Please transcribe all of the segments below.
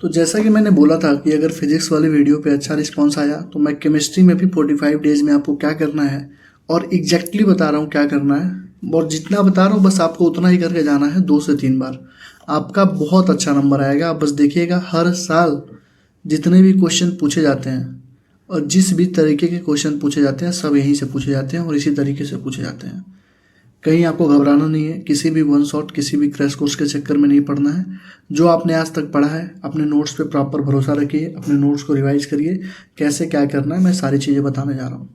तो जैसा कि मैंने बोला था कि अगर फिजिक्स वाली वीडियो पे अच्छा रिस्पांस आया तो मैं केमिस्ट्री में भी 45 डेज में आपको क्या करना है और एग्जैक्टली बता रहा हूँ क्या करना है। और जितना बता रहा हूँ बस आपको उतना ही करके जाना है 2 से 3 बार। आपका बहुत अच्छा नंबर आएगा। आप बस देखिएगा हर साल जितने भी क्वेश्चन पूछे जाते हैं और जिस भी तरीके के क्वेश्चन पूछे जाते हैं सब यहीं से पूछे जाते हैं और इसी तरीके से पूछे जाते हैं। कहीं आपको घबराना नहीं है, किसी भी वन शॉट किसी भी क्रैश कोर्स के चक्कर में नहीं पड़ना है। जो आपने आज तक पढ़ा है अपने नोट्स पे प्रॉपर भरोसा रखिए, अपने नोट्स को रिवाइज करिए, कैसे क्या करना है मैं सारी चीज़ें बताने जा रहा हूँ।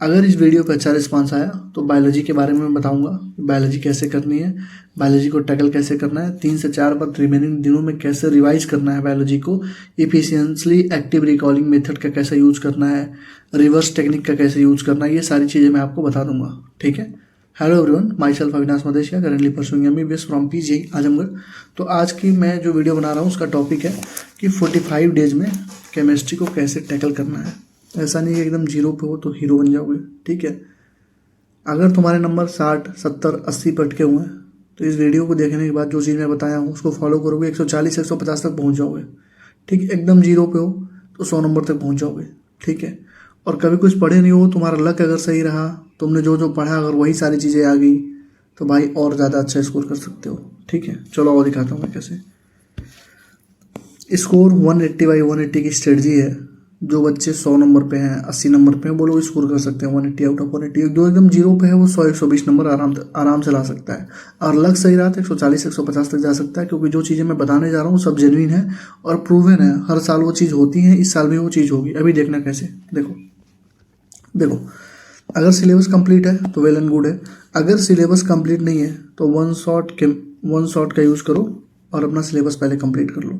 अगर इस वीडियो पे अच्छा रिस्पांस आया तो बायोलॉजी के बारे में मैं बताऊंगा, बायोलॉजी कैसे करनी है, बायोलॉजी को टैकल कैसे करना है, 3 से 4 बार रिमेनिंग दिनों में कैसे रिवाइज करना है बायोलॉजी को, इफिशियंटली एक्टिव रिकॉलिंग मेथड का कैसे यूज करना है, रिवर्स टेक्निक का कैसे यूज करना है, ये सारी चीज़ें मैं आपको बता दूंगा। ठीक है। Hello everyone, myself Avinash Madeshiya, currently pursuing MBBS from PGI Azamgarh. तो आज की मैं जो वीडियो बना रहा हूँ उसका टॉपिक है कि 45 डेज में केमिस्ट्री को कैसे टैकल करना है। ऐसा नहीं है एकदम जीरो पे हो तो हीरो बन जाओगे। ठीक है। अगर तुम्हारे नंबर 60, 70, 80 पर अटके हुए हैं तो इस वीडियो को देखने के बाद जो चीज़ मैं बताया हूँ उसको फॉलो करोगे 140, 150 तक पहुँच जाओगे। ठीक है। एकदम जीरो पे हो तो 100 नंबर तक पहुँच जाओगे। ठीक है। और कभी कुछ पढ़े नहीं हो, तुम्हारा लक अगर सही रहा, तुमने जो जो पढ़ा अगर वही सारी चीज़ें आ गई तो भाई और ज़्यादा अच्छा स्कोर कर सकते हो। ठीक है। चलो और दिखाता हूँ मैं कैसे। स्कोर 180 बाई 180 की स्ट्रेटजी है। जो बच्चे 100 नंबर पे हैं, 80 नंबर पे हैं, वो लोग स्कोर कर सकते हैं 180 आउट ऑफ 180। जो एकदम जीरो पे है वो 100, 120 नंबर आराम से ला सकता है। और लक सही रहा तो 140, 150 तक जा सकता है, क्योंकि जो चीज़ें मैं बताने जा रहा हूँ सब जेन्युइन है और प्रूवन है। हर साल वो चीज़ होती है, इस साल भी वो चीज़ होगी। अभी देखना कैसे। देखो, अगर सिलेबस कंप्लीट है तो वेल एंड गुड है। अगर सिलेबस कंप्लीट नहीं है तो वन शॉट का यूज़ करो और अपना सिलेबस पहले कंप्लीट कर लो।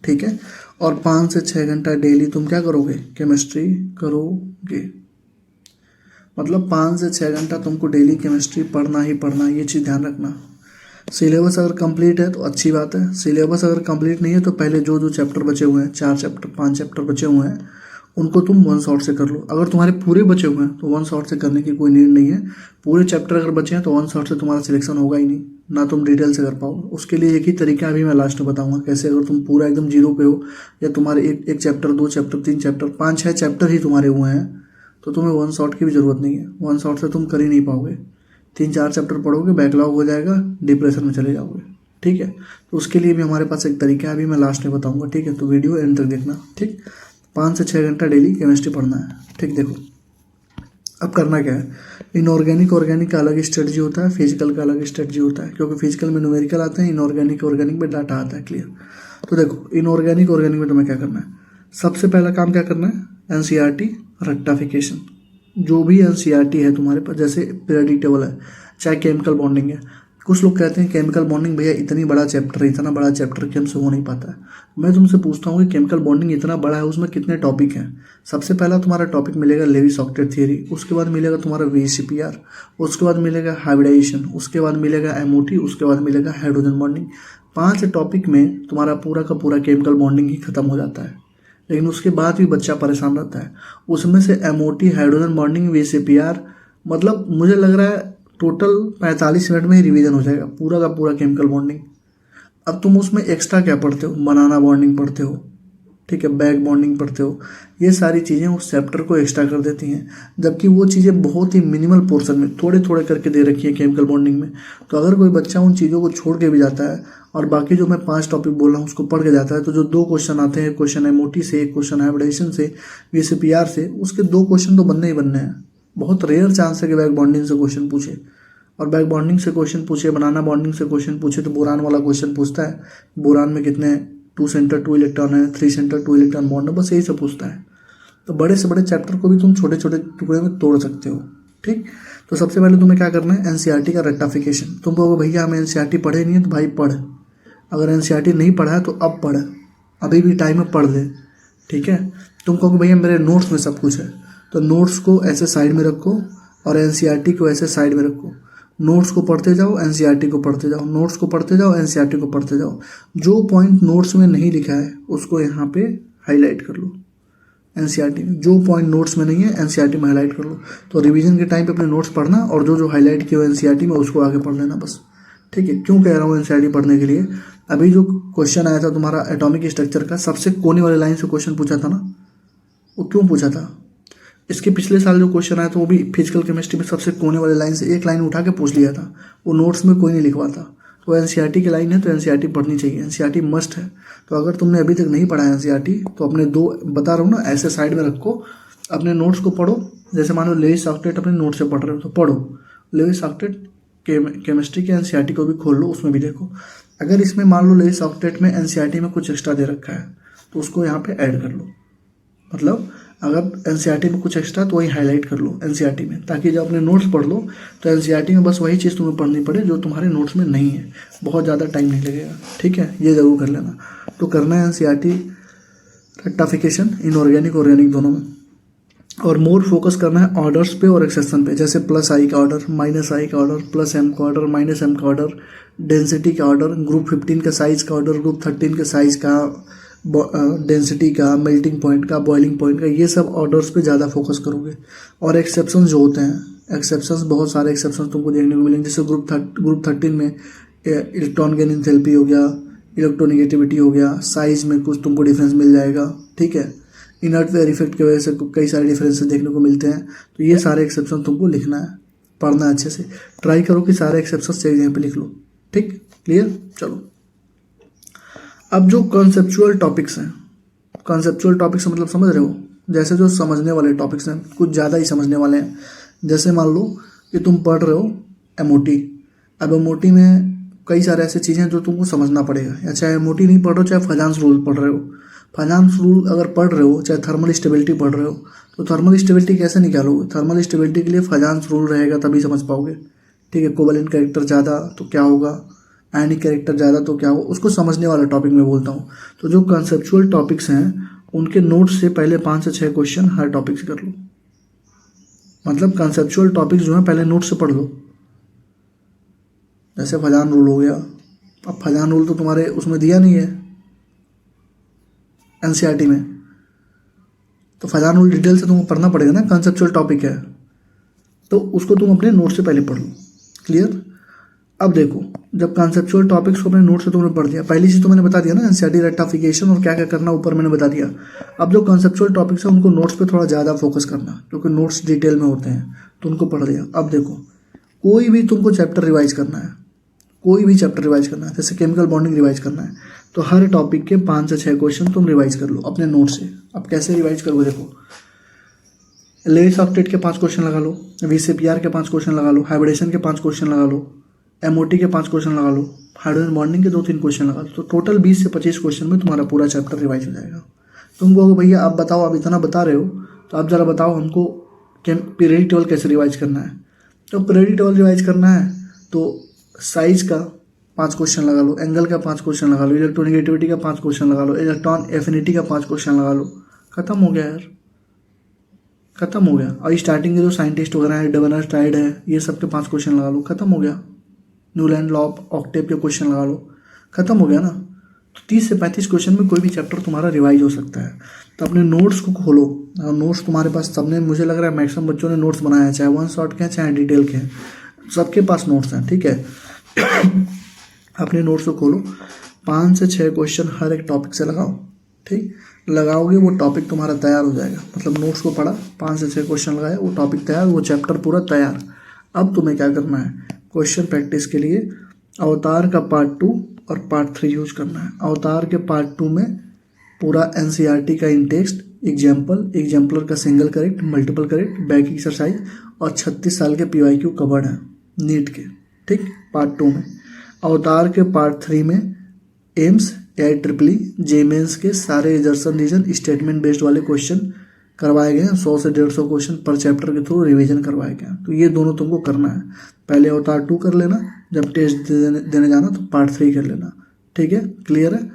ठीक है। और 5 से 6 घंटा डेली तुम क्या करोगे, केमिस्ट्री करोगे। मतलब 5 से 6 घंटा तुमको डेली केमिस्ट्री पढ़ना ही पढ़ना, ये चीज़ ध्यान रखना। सिलेबस अगर कंप्लीट है तो अच्छी बात है। सिलेबस अगर कंप्लीट नहीं है तो पहले जो जो चैप्टर बचे हुए हैं, 4 चैप्टर 5 चैप्टर बचे हुए हैं, उनको तुम वन शॉट से कर लो। अगर तुम्हारे पूरे बचे हुए हैं तो वन शॉट से करने की कोई नीड नहीं है। पूरे चैप्टर अगर बचे हैं तो वन शॉट से तुम्हारा सिलेक्शन होगा ही नहीं, ना तुम डिटेल से कर पाओगे। उसके लिए एक ही तरीका अभी मैं लास्ट में बताऊंगा कैसे। अगर तुम पूरा एकदम जीरो पे हो या तुम्हारे एक चैप्टर, 2 चैप्टर, 3 चैप्टर, 5-6 चैप्टर ही तुम्हारे हुए हैं तो तुम्हें वन शॉट की भी ज़रूरत नहीं है। वन शॉट से तुम कर ही नहीं पाओगे। 3-4 चैप्टर पढ़ोगे, बैकलॉग हो जाएगा, डिप्रेशन में चले जाओगे। ठीक है। तो उसके लिए भी हमारे पास एक तरीका है, अभी मैं लास्ट में बताऊंगा। ठीक है। तो वीडियो एंड तक देखना। ठीक। 5 से 6 घंटा डेली केमिस्ट्री पढ़ना है। ठीक। देखो अब करना क्या है। इनऑर्गेनिक ऑर्गेनिक का अलग स्ट्रेटजी होता है, फिजिकल का अलग स्ट्रेटजी होता है, क्योंकि फिजिकल में न्यूमेरिकल आते हैं, इनऑर्गेनिक ऑर्गेनिक में डाटा आता है। क्लियर। तो देखो इनऑर्गेनिक ऑर्गेनिक में तुम्हें क्या करना है। सबसे पहला काम क्या करना है, NCERT रेक्टाफिकेशन। जो भी NCERT है तुम्हारे पास, जैसे प्रेडिक्टेबल है, चाहे केमिकल बॉन्डिंग है। कुछ लोग कहते हैं केमिकल बॉन्डिंग भैया इतनी बड़ा चैप्टर है, इतना बड़ा चैप्टर कि हमसे हो नहीं पाता है। मैं तुमसे पूछता हूँ कि केमिकल बॉन्डिंग इतना बड़ा है, उसमें कितने टॉपिक हैं। सबसे पहला तुम्हारा टॉपिक मिलेगा लेविस ऑक्टेट थियरी, उसके बाद मिलेगा तुम्हारा VCPR, उसके बाद मिलेगा हाइब्रिडाइजेशन, उसके बाद मिलेगा MOT, उसके बाद मिलेगा हाइड्रोजन बॉन्डिंग। 5 टॉपिक में तुम्हारा पूरा का पूरा केमिकल बॉन्डिंग ही खत्म हो जाता है। लेकिन उसके बाद भी बच्चा परेशान रहता है। उसमें से MOT, हाइड्रोजन बॉन्डिंग, VCPR, मतलब मुझे लग रहा है टोटल 45 मिनट में ही रिवीजन हो जाएगा पूरा का पूरा केमिकल बॉन्डिंग। अब तुम उसमें एक्स्ट्रा क्या पढ़ते हो, बनाना बॉन्डिंग पढ़ते हो, ठीक है, बैक बॉन्डिंग पढ़ते हो। ये सारी चीज़ें उस चैप्टर को एक्स्ट्रा कर देती हैं, जबकि वो चीज़ें बहुत ही मिनिमल पोर्शन में थोड़े थोड़े करके दे रखी है केमिकल बॉन्डिंग में। तो अगर कोई बच्चा उन चीज़ों को छोड़ के भी जाता है और बाकी जो मैं 5 टॉपिक बोल रहा हूँ उसको पढ़ के जाता है, तो जो 2 क्वेश्चन आते हैं, क्वेश्चन MOT से, एक क्वेश्चन हाइब्रिडाइजेशन से, VCPR से, उसके 2 क्वेश्चन तो बनने ही बनने हैं। बहुत रेयर चांस है कि बैक बॉन्डिंग से क्वेश्चन पूछे। और बैक बॉन्डिंग से क्वेश्चन पूछे, बनाना बॉन्डिंग से क्वेश्चन पूछे तो बोरान वाला क्वेश्चन पूछता है, बोरान में कितने 2 सेंटर 2 इलेक्ट्रॉन है, 3 सेंटर 2 इलेक्ट्रॉन बॉन्ड है, बस यही सब पूछता है। तो बड़े से बड़े चैप्टर को भी तुम छोटे छोटे टुकड़े में तोड़ सकते हो। ठीक। तो सबसे पहले तुम्हें क्या करना है, NCERT का रेक्टाफिकेशन। तुम कहोगे भैया हमें NCERT पढ़े नहीं है, तो भाई पढ़। अगर NCERT नहीं पढ़ा है तो अब पढ़, अभी भी टाइम है, पढ़ ले। ठीक है। तुम कहोगे भैया मेरे नोट्स में सब कुछ है, तो नोट्स को ऐसे साइड में रखो और NCERT को ऐसे साइड में रखो। नोट्स को पढ़ते जाओ, NCERT को पढ़ते जाओ, नोट्स को पढ़ते जाओ, NCERT को पढ़ते जाओ। जो पॉइंट नोट्स में नहीं लिखा है उसको यहाँ पे हाईलाइट कर लो। NCERT में जो पॉइंट नोट्स में नहीं है NCERT में हाईलाइट कर लो। तो रिवीजन के टाइम पे अपने नोट्स पढ़ना और जो जो हाईलाइट किया हो NCERT में उसको आगे पढ़ लेना बस। ठीक है। क्यों कह रहा हूँ NCERT पढ़ने के लिए, अभी जो क्वेश्चन आया था तुम्हारा एटॉमिक स्ट्रक्चर का, सबसे कोने वाली लाइन से क्वेश्चन पूछा था ना, वो क्यों पूछा था? इसके पिछले साल जो क्वेश्चन आया था वो भी फिजिकल केमिस्ट्री में सबसे कोने वाली लाइन से एक लाइन उठा के पूछ लिया था, वो नोट्स में कोई नहीं लिखवा था। तो एनसीईआरटी की लाइन है तो एनसीईआरटी पढ़नी चाहिए, एनसीईआरटी मस्ट है। तो अगर तुमने अभी तक नहीं पढ़ा है एनसीईआरटी तो अपने दो बता रहा हूँ ना, ऐसे साइड में रखो, अपने नोट्स को पढ़ो। जैसे मान लो लेविस ऑक्टेट अपने नोट से पढ़ रहे हो तो पढ़ो, लेविस ऑक्टेट केमिस्ट्री के एनसीईआरटी को भी खोल लो, उसमें भी देखो। अगर इसमें मान लो लेविस ऑक्टेट में एनसीईआरटी में कुछ एक्स्ट्रा दे रखा है तो उसको यहाँ पे ऐड कर लो। मतलब अगर एनसीईआरटी में कुछ एक्स्ट्रा तो वही हाईलाइट कर लो एनसीईआरटी में, ताकि जब अपने नोट्स पढ़ लो तो एनसीईआरटी में बस वही चीज़ तुम्हें पढ़नी पड़े जो तुम्हारे नोट्स में नहीं है, बहुत ज़्यादा टाइम नहीं लगेगा। ठीक है, ये ज़रूर कर लेना। तो करना है एनसीईआरटी रेक्टिफिकेशन इनऑर्गेनिक ऑर्गेनिक दोनों में, और मोर फोकस करना है ऑर्डर्स पे और एक्सेप्शन पे, जैसे प्लस आई का ऑर्डर, माइनस आई का ऑर्डर, प्लस एम का ऑर्डर, माइनस एम का ऑर्डर, डेंसिटी का ऑर्डर, ग्रुप 15 का साइज का ऑर्डर, ग्रुप 13 के साइज का, डेंसिटी का, मेल्टिंग पॉइंट का, बॉइलिंग पॉइंट का, ये सब ऑर्डर्स पे ज़्यादा फोकस करोगे। और एक्सेप्शन जो होते हैं, एक्सेप्शंस बहुत सारे एक्सेप्शन तुमको देखने को मिलेंगे, जैसे ग्रुप 13 में इलेक्ट्रॉन गेन एंथैल्पी हो गया, इलेक्ट्रोनेगेटिविटी हो गया, साइज में कुछ तुमको डिफरेंस मिल जाएगा। ठीक है, इनर्ट वेयर इफेक्ट की वजह से कई सारे डिफरेंसेस देखने को मिलते हैं। तो ये सारे एक्सेप्शन तुमको लिखना है, पढ़ना है अच्छे से, ट्राई करो कि सारे एक्सेप्शंस एक जगह पे लिख लो। ठीक, क्लियर? चलो अब जो कॉन्सेप्चुअल टॉपिक्स हैं, कॉन्सेप्चुअल टॉपिक्स मतलब समझ रहे हो, जैसे जो समझने वाले टॉपिक्स हैं, कुछ ज़्यादा ही समझने वाले हैं। जैसे मान लो कि तुम पढ़ रहे हो एमओटी, अब एमओटी में कई सारे ऐसे चीज़ें हैं जो तुमको समझना पड़ेगा, या चाहे एमओटी नहीं पढ़ रहे हो, चाहे फाइनेंस रूल पढ़ रहे हो। फाइनेंस रूल अगर पढ़ रहे हो, चाहे थर्मल स्टेबिलिटी पढ़ रहे हो, तो थर्मल स्टेबिलिटी कैसे निकालोगे? थर्मल स्टेबिलिटी के लिए फाइनेंस रूल रहेगा तभी समझ पाओगे। ठीक है, कोवेलेंट कैरेक्टर ज़्यादा तो क्या होगा, आयनिक कैरेक्टर ज़्यादा तो क्या हो, उसको समझने वाला टॉपिक में बोलता हूँ। तो जो कंसेप्चुअल टॉपिक्स हैं उनके नोट्स से पहले 5 से 6 क्वेश्चन हर टॉपिक से कर लो। मतलब कंसेप्चुअल टॉपिक्स जो है पहले नोट से पढ़ लो। जैसे फजान रूल हो गया, अब फजान रूल तो तुम्हारे उसमें दिया नहीं है एनसीईआरटी में, तो फजान रूल डिटेल से तुमको पढ़ना पड़ेगा ना, कंसेप्चुअल टॉपिक है तो उसको तुम अपने नोट से पहले पढ़ लो। क्लियर? अब देखो, जब कॉन्सेप्चुअल टॉपिक्स को अपने नोट से तुमने पढ़ दिया, पहली चीज़ तो मैंने बता दिया ना एनसीईआरटी रेक्टिफिकेशन और क्या क्या करना ऊपर मैंने बता दिया। अब जो कॉन्सेप्चुअल टॉपिक्स है उनको नोट्स पे थोड़ा ज़्यादा फोकस करना, क्योंकि नोट्स डिटेल में होते हैं, तो उनको पढ़ दिया। अब देखो, कोई भी तुमको चैप्टर रिवाइज करना है, कोई भी चैप्टर रिवाइज करना है, जैसे केमिकल बॉन्डिंग रिवाइज करना है, तो हर टॉपिक के 5 से 6 क्वेश्चन तुम रिवाइज कर लो अपने नोट से। अब कैसे रिवाइज करोगे? देखो, लेविस ऑक्टेट के 5 क्वेश्चन लगा लो, वीसीपीआर के 5 क्वेश्चन लगा लो, हाइब्रिडेशन के 5 क्वेश्चन लगा लो, एमओटी के 5 क्वेश्चन लगा लो, हाइड्रोजन बॉन्डिंग के 2-3 क्वेश्चन लगा लो, तो टोटल 20 से 25 क्वेश्चन में तुम्हारा पूरा चैप्टर रिवाइज हो जाएगा। तुम कहोगे भैया आप बताओ, आप इतना बता रहे हो तो आप ज़रा बताओ हमको पीरियडिक टेबल कैसे रिवाइज करना है। तो पीरियडिक टेबल रिवाइज करना है तो साइज का 5 क्वेश्चन लगा लो, एंगल का 5 क्वेश्चन लगा लो, इलेक्ट्रोनेगेटिविटी का 5 क्वेश्चन लगा लो, इलेक्ट्रॉन एफिनिटी का 5 क्वेश्चन लगा लो, खत्म हो गया यार, खत्म हो गया। और स्टार्टिंग के जो साइंटिस्ट वगैरह है, डबनर टाइड है, ये सब के 5 क्वेश्चन लगा लो, खत्म हो गया। न्यूलैंड लॉ ऑफ ऑक्टेव के क्वेश्चन लगा लो, खत्म हो गया ना। तो 30 से 35 क्वेश्चन में कोई भी चैप्टर तुम्हारा रिवाइज हो सकता है। तो अपने नोट्स को खोलो, नोट्स तुम्हारे पास सबने, मुझे लग रहा है मैक्सिमम बच्चों ने नोट्स बनाया है, चाहे 1 शॉट के हैं चाहे डिटेल के हैं, सबके पास नोट्स हैं। ठीक है अपने नोट्स को खोलो, 5 से 6 क्वेश्चन हर एक टॉपिक से लगाओ। ठीक, लगाओगे वो टॉपिक तुम्हारा तैयार हो जाएगा। मतलब नोट्स को पढ़ा, 5 से 6 क्वेश्चन लगाए, वो टॉपिक तैयार, वो चैप्टर पूरा तैयार। अब तुम्हें क्या करना है, क्वेश्चन प्रैक्टिस के लिए अवतार का पार्ट 2 और पार्ट 3 यूज करना है। अवतार के पार्ट 2 में पूरा एनसीईआरटी का इंटेक्स्ट, एग्जाम्पलर का single correct, multiple correct, back exercise और 36 साल के पीवाईक्यू कवर्ड हैं नीट के। ठीक, पार्ट 2 में। अवतार के पार्ट 3 में एम्स, AIEEE, जेमेंस के सारे एजर्सन रीजन स्टेटमेंट बेस्ड वाले क्वेश्चन करवाए गए हैं। 100 से 150 क्वेश्चन पर चैप्टर के थ्रू रिवीजन करवाए गए हैं। तो ये दोनों तुमको करना है। पहले अवतार 2 कर लेना, जब टेस्ट देने जाना तो पार्ट 3 कर लेना। ठीक है, क्लियर है?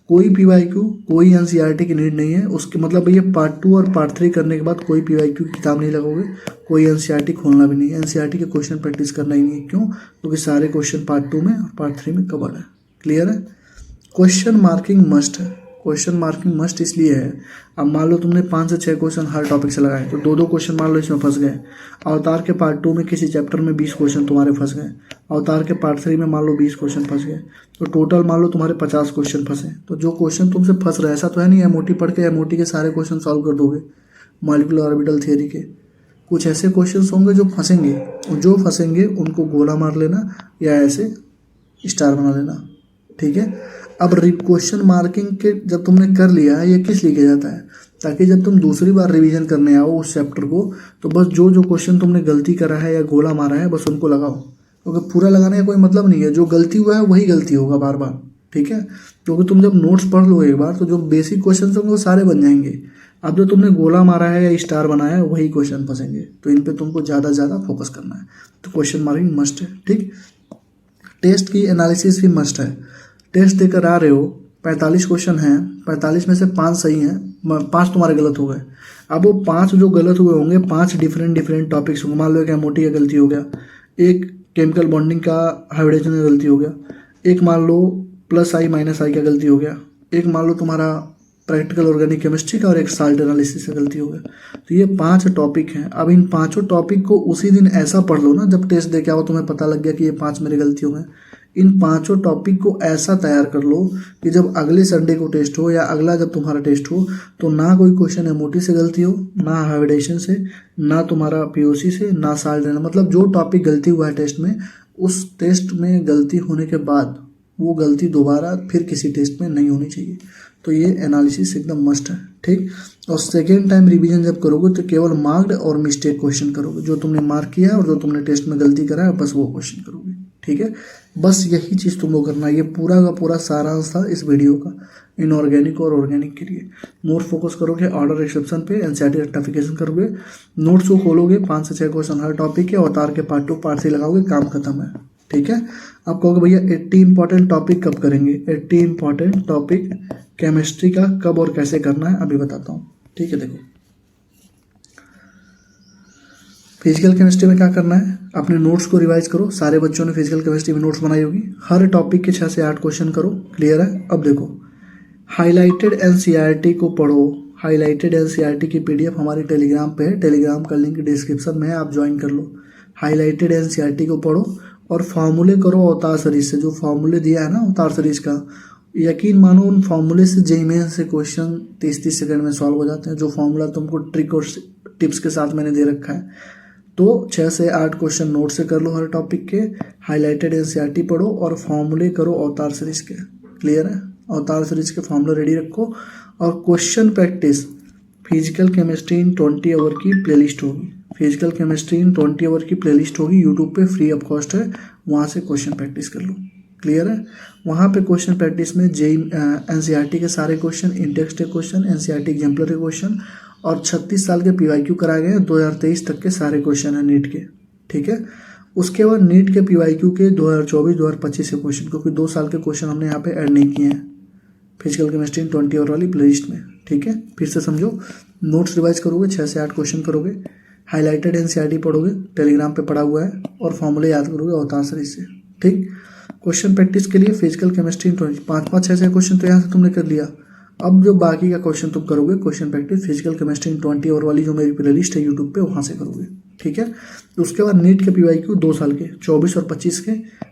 कोई पीवाईक्यू, कोई एनसीईआरटी की नीड नहीं है उसके, मतलब ये पार्ट 2 और पार्ट 3 करने के बाद कोई पीवाईक्यू की किताब नहीं लगोगे, कोई एनसीईआरटी खोलना भी नहीं है, एनसीईआरटी के क्वेश्चन प्रैक्टिस करना ही नहीं है। क्यों? क्योंकि सारे क्वेश्चन पार्ट 2 में और पार्ट 3 में कवर्ड है। क्लियर है? क्वेश्चन मार्किंग मस्ट है, क्वेश्चन मार्किंग मस्ट इसलिए है, अब मान लो तुमने 5 से 6 क्वेश्चन हर टॉपिक से लगाए तो 2-2 क्वेश्चन मान लो इसमें फंस गए। अवतार के पार्ट 2 में किसी चैप्टर में 20 क्वेश्चन तुम्हारे फंस गए, अवतार के पार्ट 3 में मान लो 20 क्वेश्चन फंस गए, तो टोटल मान लो तुम्हारे 50 क्वेश्चन फंसे। तो जो क्वेश्चन तुमसे फंस रहा है, ऐसा तो है नहीं एमओटी पढ़ के एमओटी के सारे क्वेश्चन सॉल्व कर दोगे मॉलिक्यूलर ऑर्बिटल थियरी के। कुछ ऐसे क्वेश्चन होंगे जो फंसेंगे, और जो फंसेंगे उनको गोला मार लेना या ऐसे स्टार बना लेना, ठीक है। अब क्वेश्चन मार्किंग के जब तुमने कर लिया है, ये किस लिए किया जाता है, ताकि जब तुम दूसरी बार रिवीजन करने आओ उस चैप्टर को तो बस जो जो क्वेश्चन तुमने गलती करा है या गोला मारा है बस उनको लगाओ, क्योंकि पूरा लगाने का कोई मतलब नहीं है, जो गलती हुआ है वही गलती होगा बार बार, ठीक है। क्योंकि तुम जब नोट्स पढ़ लो एक बार तो जो बेसिक क्वेश्चन होंगे वो सारे बन जाएंगे। अब जो तुमने गोला मारा है या स्टार बनाया है वही क्वेश्चन फंसेंगे, तो इन पे तुमको ज़्यादा फोकस करना है। तो क्वेश्चन मार्किंग मस्ट है, ठीक। टेस्ट की एनालिसिस भी मस्ट है। टेस्ट देकर आ रहे हो, 45 क्वेश्चन हैं, 45 में से 5 सही हैं, 5 तुम्हारे गलत हो गए। अब वो 5 जो गलत हुए होंगे 5 डिफरेंट टॉपिक्स होंगे। मान लो एक एमओटी का गलती हो गया, एक केमिकल बॉन्डिंग का हाइब्रिडेशन का गलती हो गया, एक मान लो +I -I का गलती हो गया, एक मान लो तुम्हारा प्रैक्टिकल ऑर्गेनिक केमिस्ट्री का, और एक साल्ट एनालिसिस का गलती हो गया। तो ये 5 टॉपिक हैं। अब इन 5 टॉपिक को उसी दिन ऐसा पढ़ लो ना, जब टेस्ट दे के आओ तुम्हें पता लग गया कि ये 5 मेरे गलती हो गए। इन 5 टॉपिक को ऐसा तैयार कर लो कि जब अगले संडे को टेस्ट हो या अगला जब तुम्हारा टेस्ट हो तो ना कोई क्वेश्चन एमओटी से गलती हो, ना हाइब्रिडेशन से, ना तुम्हारा पीओसी से, ना साल्ट। मतलब जो टॉपिक गलती हुआ है टेस्ट में, उस टेस्ट में गलती होने के बाद वो गलती दोबारा फिर किसी टेस्ट में नहीं होनी चाहिए। तो ये एनालिसिस एकदम मस्ट है, ठीक। और सेकेंड टाइम रिवीजन जब करोगे तो केवल मार्क्ड और मिस्टेक क्वेश्चन करोगे, जो तुमने मार्क किया है और जो तुमने टेस्ट में गलती करा है बस वो क्वेश्चन करोगे, ठीक है। बस यही चीज़ तुम लोग करना है। ये पूरा का पूरा सारांश था इस वीडियो का इनऑर्गेनिक और ऑर्गेनिक के लिए। मोर फोकस करोगे ऑर्डर एक्सेप्शन पे, एनसीईआरटी रेक्टिफिकेशन करोगे, नोट्स को खोलोगे, 5 से 6 क्वेश्चन हर टॉपिक के, अवतार के पार्ट 2 पार्ट 3 लगाओगे, काम खत्म है, ठीक है। आप कहोगे भैया 80 इंपॉर्टेंट टॉपिक कब करेंगे? 80 इंपॉर्टेंट टॉपिक केमिस्ट्री का कब और कैसे करना है अभी बताता हूँ, ठीक है। देखो फिजिकल केमिस्ट्री में क्या करना है, अपने नोट्स को रिवाइज करो। सारे बच्चों ने फिजिकल केमिस्ट्री में नोट्स बनाई होगी, हर टॉपिक के 6 से 8 क्वेश्चन करो, क्लियर है। अब देखो हाईलाइटेड एनसीईआरटी को पढ़ो। हाईलाइटेड एनसीईआरटी की पीडीएफ हमारी टेलीग्राम पे है, टेलीग्राम का लिंक डिस्क्रिप्शन में है, आप ज्वाइन कर लो। हाईलाइटेड एनसीईआरटी को पढ़ो और फार्मूले करो अवतार सीरीज से। जो फार्मूले दिया है ना अवतार सीरीज का, यकीन मानो उन फार्मूले से जेईई मेंस से क्वेश्चन 30-30 सेकंड में सॉल्व हो जाते हैं। जो फार्मूला तुमको ट्रिक और टिप्स के साथ मैंने दे रखा है। तो 6 से 8 क्वेश्चन नोट से कर लो हर टॉपिक के, हाईलाइटेड एनसीईआरटी पढ़ो और फॉर्मूले करो अवतार सीरीज के, क्लियर है। अवतार सीरीज के फॉर्मूले रेडी रखो और question practice physical chemistry in 20 hour की प्लेलिस्ट होगी। फिजिकल केमिस्ट्री इन 20 आवर की प्लेलिस्ट होगी, यूट्यूब पे फ्री ऑफ कॉस्ट है, वहाँ से क्वेश्चन प्रैक्टिस कर लो, क्लियर है। वहाँ पे क्वेश्चन प्रैक्टिस में जेईई एनसीईआरटी के सारे क्वेश्चन, इंडेक्स के क्वेश्चन, एनसीईआरटी एग्जाम्पलर के क्वेश्चन और 36 साल के पीवाईक्यू कराए गए हैं। 2023 तक के सारे क्वेश्चन हैं नीट के, ठीक है। उसके बाद नीट के पीवाईक्यू के 2024-2025 के क्वेश्चन, क्योंकि 2 साल के क्वेश्चन हमने यहाँ पे ऐड नहीं किए हैं फिजिकल केमिस्ट्री इन 20 आवर वाली प्लेलिस्ट में, ठीक है। फिर से समझो, नोट्स रिवाइज करोगे, 6 से 8 क्वेश्चन करोगे, हाईलाइटेड एनसीईआरटी पढ़ोगे, टेलीग्राम पे पढ़ा हुआ है, और फॉर्मूले याद करोगे अवतार सीरीज से, ठीक। क्वेश्चन प्रैक्टिस के लिए फिजिकल केमिस्ट्री 5-5, 6 क्वेश्चन तो यहाँ से तुमने कर लिया। अब जो बाकी का क्वेश्चन तुम करोगे question practice physical chemistry 20 hour वाली जो मेरी प्लेलिस्ट है यूट्यूब पे, वहाँ से करोगे, ठीक है। तो उसके बाद नीट के पीवाईक्यू 2 साल के 24 और 25 के,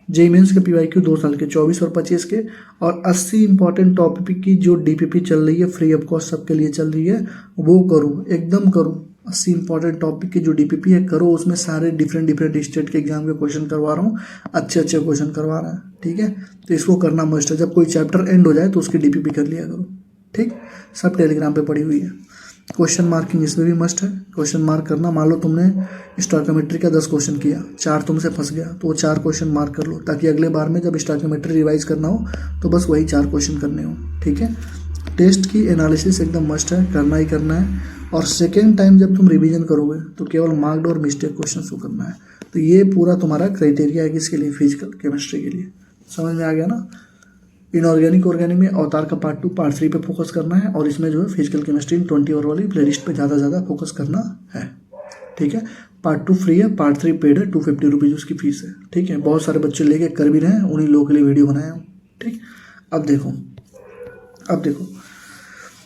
जेईई मेंस के पीवाईक्यू 2 साल के 24 और 25 के, और 80 इंपॉर्टेंट टॉपिक की जो डीपीपी चल रही है फ्री ऑफ कॉस्ट सबके लिए चल रही है, वो करो, एकदम करो। 80 इंपॉर्टेंट टॉपिक की जो डीपीपी है करो, उसमें सारे डिफरेंट स्टेट के एग्जाम के क्वेश्चन करवा रहा हूँ, अच्छे क्वेश्चन करवा रहा है, ठीक है। तो इसको करना मस्ट है। जब कोई चैप्टर एंड हो जाए तो उसकी डीपीपी कर लिया करो, ठीक। सब टेलीग्राम पे पड़ी हुई है। क्वेश्चन मार्किंग इसमें भी मस्ट है, क्वेश्चन मार्क करना। मान लो तुमने स्टोइकोमेट्री का 10 क्वेश्चन किया, 4 तुमसे फंस गया, तो वो 4 क्वेश्चन मार्क कर लो, ताकि अगले बार में जब स्टोइकोमेट्री रिवाइज करना हो तो बस वही 4 क्वेश्चन करने हो, ठीक है। टेस्ट की एनालिसिस एकदम मस्ट है, करना ही करना है। और सेकेंड टाइम जब तुम रिवीजन करोगे तो केवल मार्क्ड और मिस्टेक क्वेश्चन को करना है। तो ये पूरा तुम्हारा क्राइटेरिया है किसके लिए, फिजिकल केमिस्ट्री के लिए। समझ में आ गया ना। इनऑर्गेनिक ऑर्गेनिक में अवतार का पार्ट 2 पार्ट 3 पे फोकस करना है, और इसमें जो है फिजिकल केमिस्ट्री 20 आवर वाली प्लेलिस्ट पे ज़्यादा फोकस करना है, ठीक है। पार्ट 2 फ्री है, पार्ट 3 पेड है, 250 रुपीज़ उसकी फीस है, ठीक है। बहुत सारे बच्चे लेके कर भी रहे हैं, उन्हीं लोगों के लिए वीडियो बनाया हूँ, ठीक। अब देखो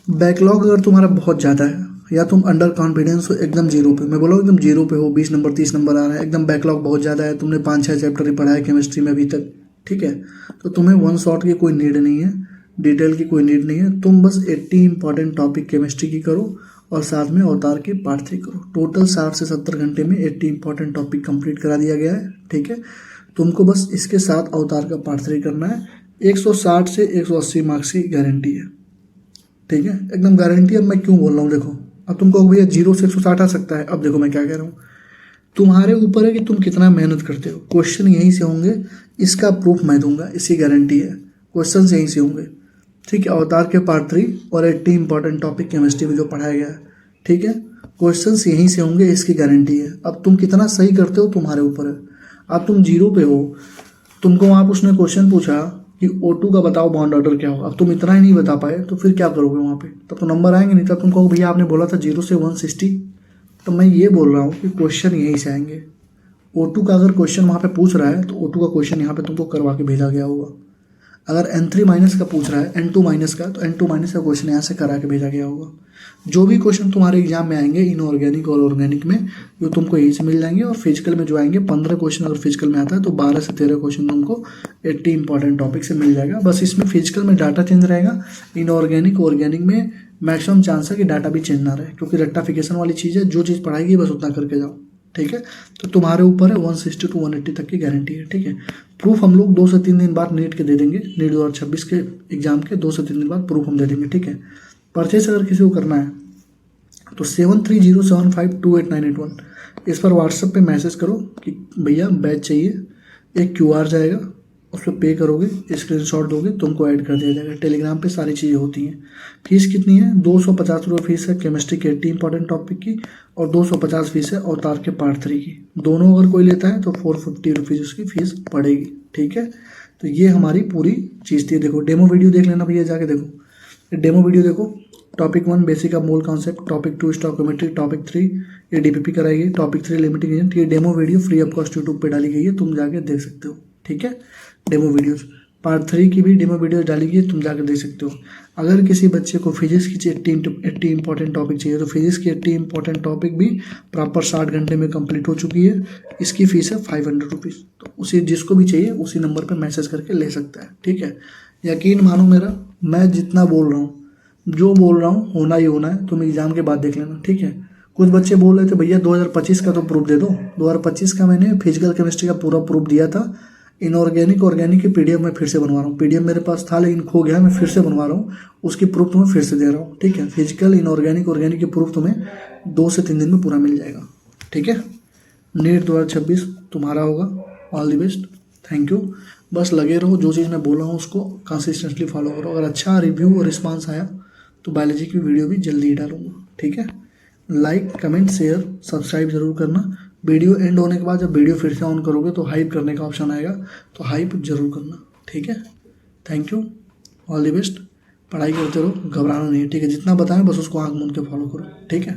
बैकलॉग अगर तुम्हारा बहुत ज़्यादा है या तुम अंडर कॉन्फिडेंस हो एकदम जीरो पे, मैं बोला एकदम जीरो पे हो, 20 नंबर 30 नंबर आ रहा है, एकदम बैकलॉग बहुत ज़्यादा है, तुमने 5-6 चैप्टर ही पढ़ा है केमिस्ट्री में अभी तक, ठीक है, तो तुम्हें वन शॉट की कोई नीड नहीं है, डिटेल की कोई नीड नहीं है, तुम बस 80 इंपॉर्टेंट टॉपिक केमिस्ट्री की करो और साथ में अवतार की पार्ट 3 करो। टोटल 60 से 70 घंटे में 80 इंपॉर्टेंट टॉपिक कंप्लीट करा दिया गया है, ठीक है। तुमको बस इसके साथ अवतार का पार्ट 3 करना है। 160 से 180 मार्क्स की गारंटी है, ठीक है, एकदम गारंटी। अब मैं क्यों बोल रहा हूँ देखो, अब तुमको भैया 0 से 160 आ सकता है, अब देखो मैं क्या कह रहा हूँ, तुम्हारे ऊपर है कि तुम कितना मेहनत करते हो। क्वेश्चन यहीं से होंगे, इसका प्रूफ मैं दूंगा, इसकी गारंटी है, क्वेश्चन यहीं से होंगे, ठीक है। अवतार के पार्ट 3 और 80 इंपॉर्टेंट टॉपिक केमिस्ट्री में जो पढ़ाया गया है, ठीक है, क्वेश्चन यहीं से होंगे, इसकी गारंटी है। अब तुम कितना सही करते हो तुम्हारे ऊपर है। अब तुम जीरो पे हो, तुमको वहाँ उसने क्वेश्चन पूछा कि O2 का बताओ बॉन्ड ऑर्डर क्या हो, अब तुम इतना ही नहीं बता पाए तो फिर क्या करोगे वहाँ पे, तब तो नंबर आएंगे नहीं। तब तुम कहो भैया आपने बोला था 0 से 160, तो मैं ये बोल रहा हूँ कि क्वेश्चन यहीं से आएंगे। O2 का अगर क्वेश्चन वहाँ पे पूछ रहा है तो O2 का क्वेश्चन यहाँ पे तुमको करवा के भेजा गया होगा। अगर N3 माइनस का पूछ रहा है, N2 माइनस का, तो N2 माइनस का क्वेश्चन यहाँ से करा के भेजा गया होगा। जो भी क्वेश्चन तुम्हारे एग्जाम में आएंगे इनऑर्गेनिक और ऑर्गेनिक में, वो तुमको यहीं से मिल जाएंगे। और फिजिकल में जो आएंगे 15 क्वेश्चन अगर फिजिकल में आता है तो 12 से 13 क्वेश्चन तुमको 80 इंपॉर्टेंट टॉपिक से मिल जाएगा। बस इसमें फिजिकल में डाटा चेंज रहेगा, इनऑर्गेनिक ऑर्गेनिक में मैक्सिमम चांस है कि डाटा भी चेंज ना रहे, क्योंकि रेक्टाफिकेशन वाली चीज़ है, जो चीज़ पढ़ाएगी बस उतना करके जाओ, ठीक है। तो तुम्हारे ऊपर है 160 to 180 तक की गारंटी है, ठीक है। प्रूफ हम लोग 2 से 3 दिन बाद नीट के दे देंगे, नीट 2026 के एग्जाम के 2 से 3 दिन बाद प्रूफ हम दे देंगे, ठीक है। परचेस अगर किसी को करना है तो 7307528981 इस पर व्हाट्सएप पे मैसेज करो कि भैया बैच चाहिए, एक QR जाएगा, उस पर पे करोगे, स्क्रीनशॉट दोगे, तुमको ऐड कर दिया जाएगा। टेलीग्राम पे सारी चीज़ें होती हैं। फीस कितनी है? 250 रुपये फीस है केमिस्ट्री के 80 इंपॉर्टेंट टॉपिक की, और 250 फीस है अवतार के पार्ट 3 की। दोनों अगर कोई लेता है तो 450 रुपीज़ उसकी फीस पड़ेगी, ठीक है। तो ये हमारी पूरी चीज़ थी। देखो डेमो वीडियो देख लेना भैया, जाके देखो डेमो वीडियो देखो। Topic 1 basic of mole concept, topic 2 stoichiometry, topic 3 ये DPP कराई गई, टॉपिक 3 लिमिटिंग एजेंट। ये demo video free of cost YouTube पे डाली गई है, तुम जाके देख सकते हो, ठीक है। डेमो वीडियोस पार्ट 3 की भी डेमो वीडियो डाली गई है, तुम जाकर देख सकते हो। अगर किसी बच्चे को फिजिक्स की 80 इंपॉर्टेंट टॉपिक चाहिए तो फिजिक्स की 80 इंपॉर्टेंट टॉपिक भी प्रॉपर 60 घंटे में कंप्लीट हो चुकी है। इसकी फ़ीस है 500 रुपीज़। तो उसी जिसको भी चाहिए उसी नंबर पर मैसेज करके ले सकता है, ठीक है। यकीन मानो मेरा, मैं जितना बोल रहा हूँ, जो बोल रहा हूँ होना ही होना है। तुम एग्ज़ाम के बाद देख लेना, ठीक है। कुछ बच्चे बोल रहे थे भैया 2025 का तो प्रूफ दे दो। 2025 का मैंने फिजिकल केमिस्ट्री का पूरा प्रूफ दिया था। इनऑर्गेनिक ऑर्गेनिक की PDF मैं फिर से बनवा रहा हूँ। PDF मेरे पास था लेकिन खो गया, मैं फिर से बनवा रहा हूँ। उसकी प्रूफ तुम्हें फिर से दे रहा हूँ, ठीक है। फिजिकल इनऑर्गेनिक ऑर्गेनिक की प्रूफ तुम्हें 2 से 3 दिन में पूरा मिल जाएगा, ठीक है। नीट 2026 तुम्हारा होगा। All the best, thank you. बस लगे रहो, जो चीज़ मैं बोला हूँ उसको कंसिस्टेंटली फॉलो करो। अगर अच्छा रिव्यू और रिस्पांस आया तो बायोलॉजी की वीडियो भी जल्दी ही डालूंगा, ठीक है। लाइक कमेंट शेयर सब्सक्राइब जरूर करना। वीडियो एंड होने के बाद जब वीडियो फिर से ऑन करोगे तो हाइप करने का ऑप्शन आएगा, तो हाइप जरूर करना, ठीक है। Thank you, all the best. पढ़ाई करते रहो, घबराना नहीं है, ठीक है। जितना बताएं बस उसको आँख मूंद के फॉलो करो, ठीक है।